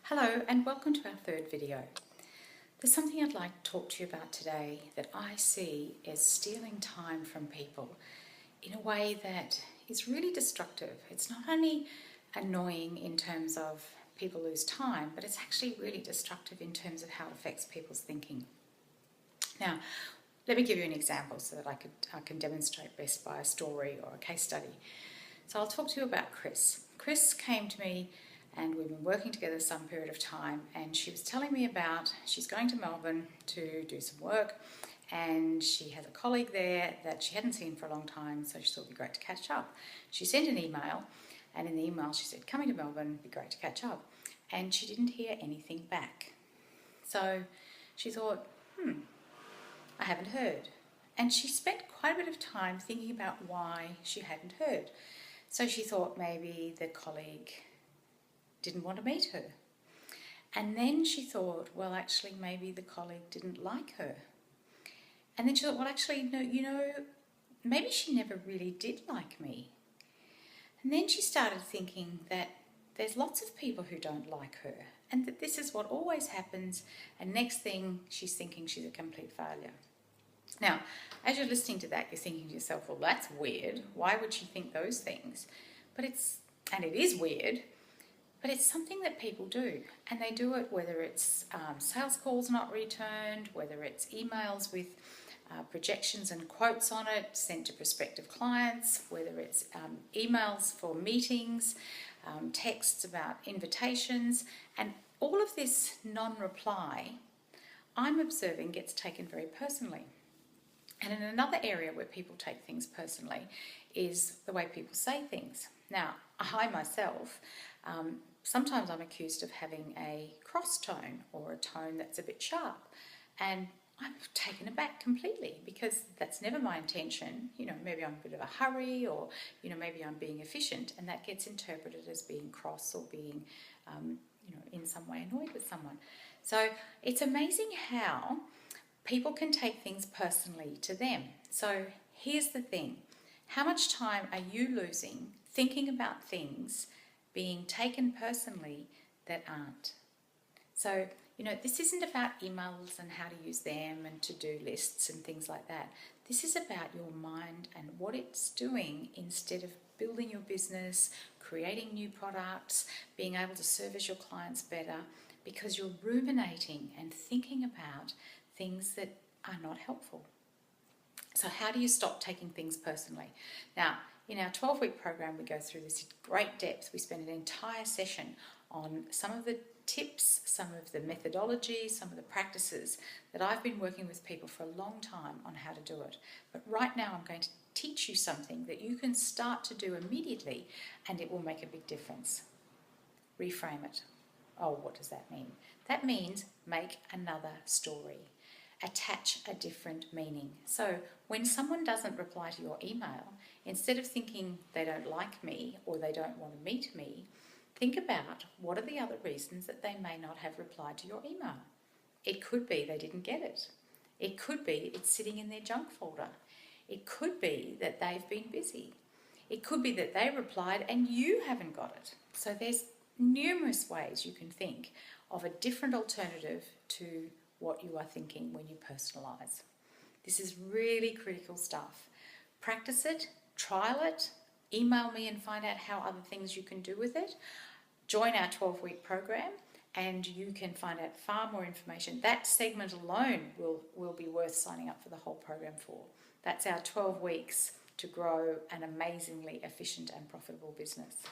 Hello and welcome to our third video. There's something I'd like to talk to you about today that I see as stealing time from people in a way that is really destructive. It's not only annoying in terms of people lose time, but it's actually really destructive in terms of how it affects people's thinking. Now, let me give you an example so that I can demonstrate best by a story or a case study. So I'll talk to you about Chris. Chris came to me and we've been working together some period of time, and she was telling me about she's going to Melbourne to do some work, and she has a colleague there that she hadn't seen for a long time, so she thought it'd be great to catch up. She sent an email, and in the email she said, coming to Melbourne, it'd be great to catch up. And she didn't hear anything back. So she thought, I haven't heard. And she spent quite a bit of time thinking about why she hadn't heard. So she thought maybe the colleague didn't want to meet her. And then she thought, well, actually, maybe the colleague didn't like her. And then she thought, well, actually, no, maybe she never really did like me. And then she started thinking that there's lots of people who don't like her and that this is what always happens. And next thing, she's thinking she's a complete failure. Now, as you're listening to that, you're thinking to yourself, well, that's weird. Why would she think those things? But it is weird. But it's something that people do, and they do it whether it's sales calls not returned, whether it's emails with projections and quotes on it sent to prospective clients, whether it's emails for meetings, texts about invitations, and all of this non-reply, I'm observing gets taken very personally. And in another area where people take things personally is the way people say things. Now, I myself, sometimes I'm accused of having a cross tone or a tone that's a bit sharp, and I'm taken aback completely because that's never my intention. Maybe I'm a bit of a hurry, or maybe I'm being efficient, and that gets interpreted as being cross or being in some way annoyed with someone. So it's amazing how people can take things personally to them. So here's the thing. How much time are you losing thinking about things being taken personally that aren't? So, this isn't about emails and how to use them and to-do lists and things like that. This is about your mind and what it's doing instead of building your business, creating new products, being able to service your clients better, because you're ruminating and thinking about things that are not helpful. So how do you stop taking things personally? Now, in our 12-week program, we go through this in great depth. We spend an entire session on some of the tips, some of the methodology, some of the practices that I've been working with people for a long time on how to do it. But right now, I'm going to teach you something that you can start to do immediately, and it will make a big difference. Reframe it. Oh, what does that mean? That means make another story. Attach a different meaning. So when someone doesn't reply to your email, instead of thinking they don't like me or they don't want to meet me, think about what are the other reasons that they may not have replied to your email. It could be they didn't get it. It could be it's sitting in their junk folder. It could be that they've been busy. It could be that they replied and you haven't got it. So there's numerous ways you can think of a different alternative to what you are thinking when you personalize. This is really critical stuff. Practice it, trial it, email me and find out how other things you can do with it. Join our 12-week program and you can find out far more information. That segment alone will be worth signing up for the whole program for. That's our 12 weeks to grow an amazingly efficient and profitable business.